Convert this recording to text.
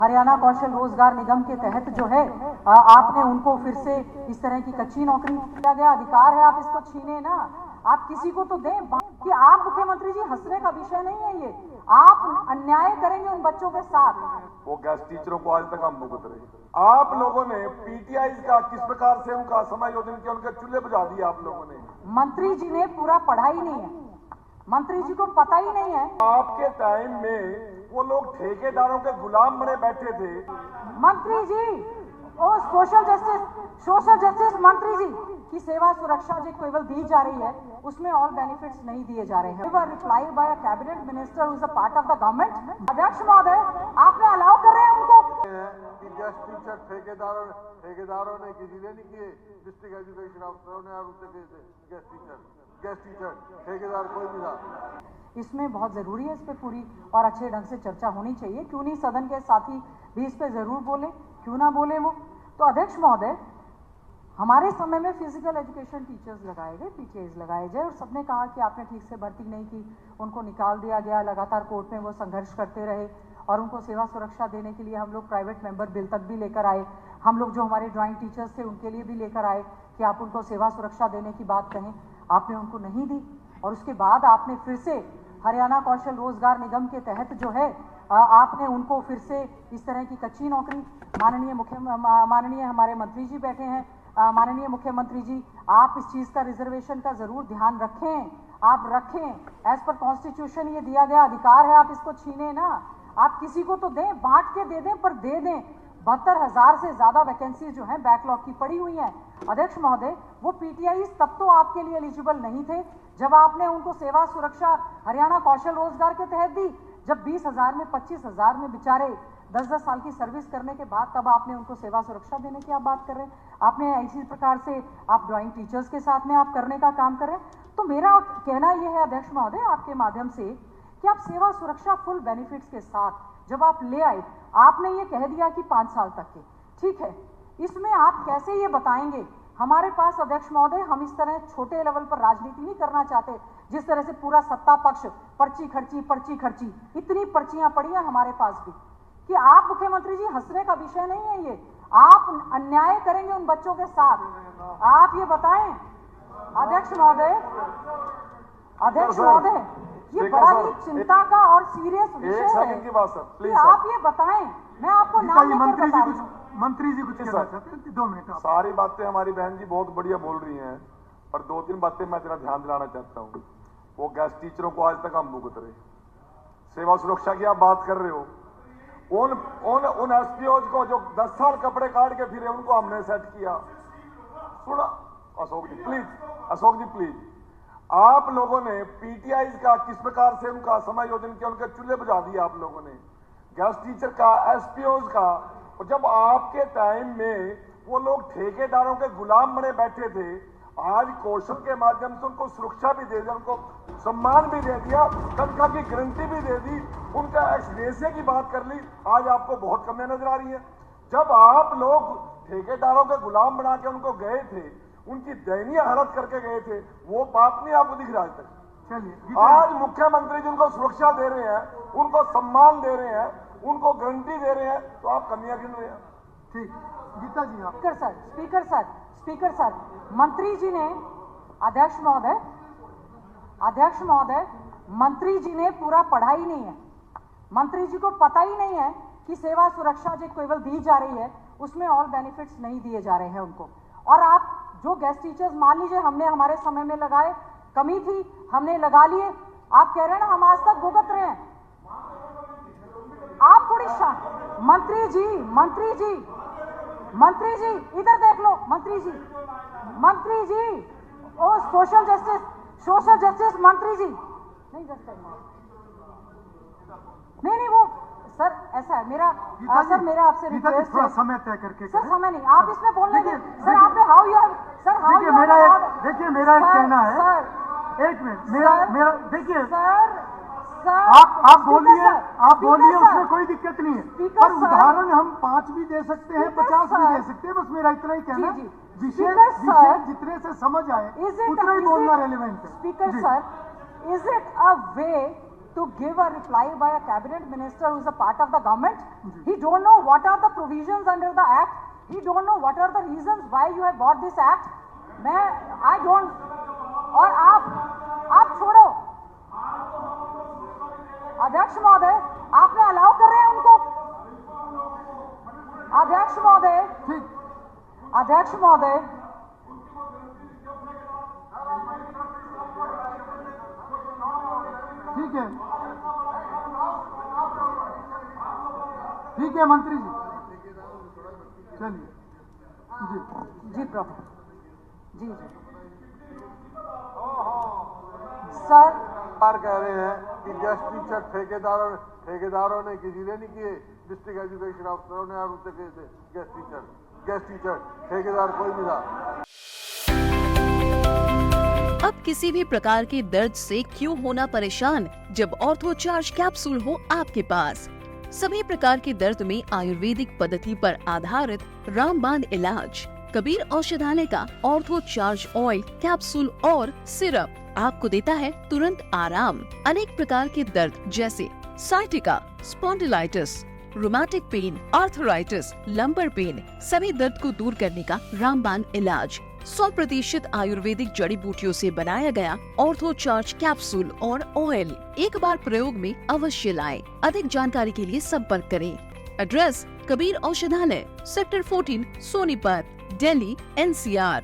हरियाणा कौशल रोजगार निगम के तहत जो है आपने उनको फिर से इस तरह की कच्ची नौकरी दिया गया अधिकार है, आप इसको छीने ना, आप किसी को तो दें। कि आप मुख्यमंत्री जी हंसने का विषय नहीं है ये, आप अन्याय करेंगे उन बच्चों के साथ। वो गेस्ट टीचरों को आज तक हम भुगत रहे। आप लोगों ने पीटीआई का किस प्रकार से उनका समायोजन किया, उनके चूल्हे बुझा दिए आप लोगों ने। मंत्री जी ने पूरा पढ़ाई नहीं है, मंत्री जी को पता ही नहीं है। आपके टाइम में वो लोग ठेकेदारों के गुलाम बने बैठे थे। मंत्री जी और सोशल जस्टिस मंत्री जी की सेवा सुरक्षा जो केवल दी जा रही है उसमें ऑल बेनिफिट्स नहीं दिए जा रहे हैं। Reply by a cabinet minister who is a part of the government. अध्यक्ष महोदय आपने अलाउ कर रहे हैं उनको कि गेस्ट टीचर ठेकेदारों ने किसी ने नहीं किए, डिस्ट्रिक्ट एजुकेशन अफसरों ने और उससे गेस्ट टीचर ठेकेदार कोई नहीं था। इसमें बहुत जरूरी है, इस पे पूरी और अच्छे ढंग से चर्चा होनी चाहिए। क्यों नहीं सदन के साथी भी इस पे जरूर बोले, क्यों ना बोले वो। तो अध्यक्ष महोदय हमारे समय में फिजिकल एजुकेशन टीचर्स लगाए गए, पीटीआईज लगाए गए और सबने कहा कि आपने ठीक से भर्ती नहीं की, उनको निकाल दिया गया। लगातार कोर्ट में वो संघर्ष करते रहे और उनको सेवा सुरक्षा देने के लिए हम लोग प्राइवेट मेंबर बिल तक भी लेकर आए। हम लोग जो हमारे ड्राइंग टीचर्स थे उनके लिए भी लेकर आए कि आप उनको सेवा सुरक्षा देने की बात कहें, आपने उनको नहीं दी। और उसके बाद आपने फिर से हरियाणा कौशल रोजगार निगम के तहत जो है आपने उनको फिर से इस तरह की कच्ची नौकरी, माननीय हमारे मंत्री जी बैठे हैं, माननीय मुख्यमंत्री जी आप इस चीज का रिजर्वेशन का जरूर ध्यान रखें, आप रखें। एज पर कॉन्स्टिट्यूशन ये दिया गया अधिकार है, आप इसको छीने ना, आप किसी को तो दें, बांट के दे दें, पर दे दें। 72,000 से ज्यादा वैकेंसी जो है बैकलॉग की पड़ी हुई हैं। अध्यक्ष महोदय वो पीटीआई तब तो आपके लिए एलिजिबल नहीं थे जब आपने उनको सेवा सुरक्षा हरियाणा कौशल रोजगार के तहत दी। जब 20,000 में 25,000 में बेचारे 10-10 साल की सर्विस करने के बाद तब आपने उनको सेवा सुरक्षा देने की आप बात कर रहे हैं। आपने इसी प्रकार से आप ड्राइंग टीचर्स के साथ में आप करने का काम कर रहे हैं। तो मेरा कहना यह है अध्यक्ष महोदय आपके माध्यम से कि आप सेवा सुरक्षा फुल बेनिफिट्स के साथ जब आप ले आए, आपने ये कह दिया कि 5 साल तक के, ठीक है, इसमें आप कैसे ये बताएंगे। हमारे पास अध्यक्ष महोदय हम इस तरह छोटे लेवल पर राजनीति नहीं करना चाहते, जिस तरह से पूरा सत्ता पक्ष पर्ची खर्ची इतनी पर्चियां पड़ी हैं हमारे पास भी कि आप मुख्यमंत्री जी हंसने का विषय नहीं है ये, आप अन्याय करेंगे उन बच्चों के साथ। आप ये बताएं अध्यक्ष महोदय ये बड़ा ही चिंता का और सीरियस विषय है कि आप ये बताएं। मैं आपको नाम लेकर बता रही हूं। मंत्री जी कुछ कहना चाहते हैं, 2 मिनट। सारी बातें हमारी बहन जी बहुत बढ़िया बोल रही हैं, पर 2-3 बातें मैं तेरा ध्यान दिलाना चाहता हूँ। वो गेस्ट टीचरों को आज तक हम भुगत रहे। सेवा सुरक्षा की आप बात कर रहे हो, उन एसपीओज को जो 10 साल कपड़े काट के फिरे उनको हमने सेट किया। सुना अशोक जी प्लीज, आप लोगों ने पीटीआई का किस प्रकार से उनका समायोजन किया, उनके चूल्हे बुझा दिए आप लोगों ने, गेस्ट टीचर का, एसपीओज का। और जब आपके टाइम में वो लोग ठेकेदारों के गुलाम बने बैठे थे, आज कौशल के माध्यम से उनको सुरक्षा भी दे दी, उनको सम्मान भी दे दिया, तनख्वाह की गारंटी भी दे दी, उनका एक्सग्रेशिया की बात कर ली, आज आपको बहुत कमियां नजर आ रही है। जब आप लोग ठेकेदारों के गुलाम बना के उनको गए थे, उनकी दयनीय हालत करके गए थे, वो बात नहीं आपको दिख रहा आज तक। चलिए, आज मुख्यमंत्री जिनको सुरक्षा दे रहे हैं, उनको सम्मान दे रहे हैं, उनको गारंटी दे रहे हैं, तो आप कमियां गिन रहे हैं। ठीक, गीता जी आप। स्पीकर सर, मंत्री जी ने अध्यक्ष महोदय मंत्री जी ने पूरा पढ़ा ही नहीं है, मंत्री जी को पता ही नहीं है कि सेवा सुरक्षा जो केवल दी जा रही है उसमें ऑल बेनिफिट्स नहीं दिए जा रहे हैं उनको। और आप जो गेस्ट टीचर्स मान लीजिए हमने हमारे समय में लगाए, कमी थी हमने लगा लिए, आप कह रहे हैं ना हम आज तक भुगत रहे हैं। आप थोड़ी मंत्री जी इधर देख लो, मंत्री जी ओ सोशल जस्टिस मंत्री जी नहीं वो सर ऐसा है मेरा मेरा आपसे रिक्वेस्ट है, समय तय करके सर समय नहीं आप इसमें बोलने दें सर। आपने मेरा एक कहना है सर, 1 मिनट मेरा देखिए सर आप बोलिए उसमें कोई दिक्कत नहीं है, पर उदाहरण हम 5 भी दे सकते हैं, 50 भी दे सकते हैं। बस मेरा इतना ही कहना, विषय जितने से समझ आए उतना ही बोलना रेलेवेंट है। Speaker sir, is it a way to give a reply by a cabinet minister who is a part of the government. He don't know what are the provisions under the act. He don't know what are the reasons why you have bought this act. I don't. और आप छोड़ो अध्यक्ष महोदय, आपने allow कर रहे हैं उनको? अध्यक्ष महोदय, अध्यक्ष महोदय, ठीक है, ठीक है मंत्री जी, चलिए जी प्रभु, जी सर कह रहे हैं कि गेस्ट टीचर ठेकेदारों ने किसी ने नहीं किए, डिस्ट्रिक्ट एजुकेशन अफसरों ने और उससे गेस्ट टीचर ठेकेदार कोई नहीं था। अब किसी भी प्रकार के दर्द से क्यों होना परेशान, जब ऑर्थो चार्ज कैप्सूल हो आपके पास। सभी प्रकार के दर्द में आयुर्वेदिक पद्धति पर आधारित रामबाण इलाज। कबीर औषधालय का ऑर्थो चार्ज ऑयल, कैप्सूल और सिरप आपको देता है तुरंत आराम। अनेक प्रकार के दर्द जैसे sciatica, spondylitis, rheumatic pain, arthritis, lumbar pain, सभी दर्द को दूर करने का रामबाण इलाज 100% आयुर्वेदिक जड़ी बूटियों से बनाया गया ऑर्थो चार्ज कैप्सूल और ऑयल एक बार प्रयोग में अवश्य लाएं। अधिक जानकारी के लिए संपर्क करें। एड्रेस: कबीर औषधालय, सेक्टर 14, सोनीपत, दिल्ली, NCR।